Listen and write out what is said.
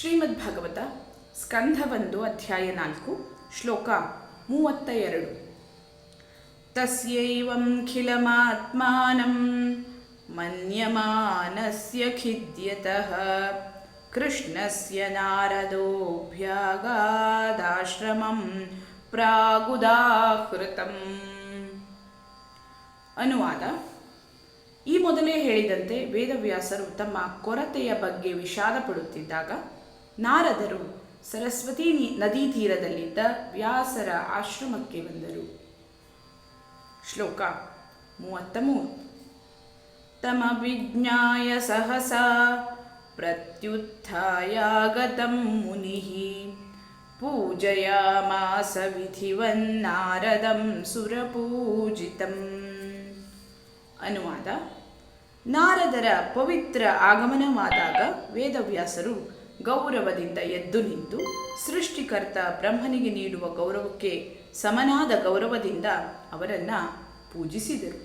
ಶ್ರೀಮದ್ ಭಾಗವತ ಸ್ಕಂಧ 1 ಅಧ್ಯಾಯ 4 ಶ್ಲೋಕ 32. ತಸ್ಯೈವಂ ಖಿಲಮಾತ್ಮಾನಂ ಮನ್ಯಮಾನಸ್ಯ ಖಿದ್ಯತಃ ಕೃಷ್ಣಸ್ಯ ನಾರದೋಭ್ಯಾಗಾದಾಶ್ರಮಂ ಪ್ರಾಗುದಾಹೃತಂ. ಅನುವಾದ: ಈ ಮೊದಲೇ ಹೇಳಿದಂತೆ ವೇದವ್ಯಾಸರು ತಮ್ಮ ಕೊರತೆಯ ಬಗ್ಗೆ ವಿಷಾದ ಪಡುತ್ತಿದ್ದಾಗ ನಾರದರು ಸರಸ್ವತಿ ನದಿ ತೀರದಲ್ಲಿದ್ದ ವ್ಯಾಸರ ಆಶ್ರಮಕ್ಕೆ ಬಂದರು. ಶ್ಲೋಕ 33. ತಮವಿಜ್ಞಾಯ ಸಹಸಾ ಪ್ರತ್ಯುತ್ಥಾಯಾಗತಂ ಮುನಿಃ ಪೂಜಯಾಮಾಸ ವಿಧಿವನ್ನಾರದಂ ಸುರಪೂಜಿತಂ. ಅನುವಾದ: ನಾರದರ ಪವಿತ್ರ ಆಗಮನವಾದಾಗ ವೇದವ್ಯಾಸರು ಗೌರವದಿಂದ ಎದ್ದು ನಿಂತು ಸೃಷ್ಟಿಕರ್ತ ಬ್ರಹ್ಮನಿಗೆ ನೀಡುವ ಗೌರವಕ್ಕೆ ಸಮನಾದ ಗೌರವದಿಂದ ಅವರನ್ನು ಪೂಜಿಸಿದರು.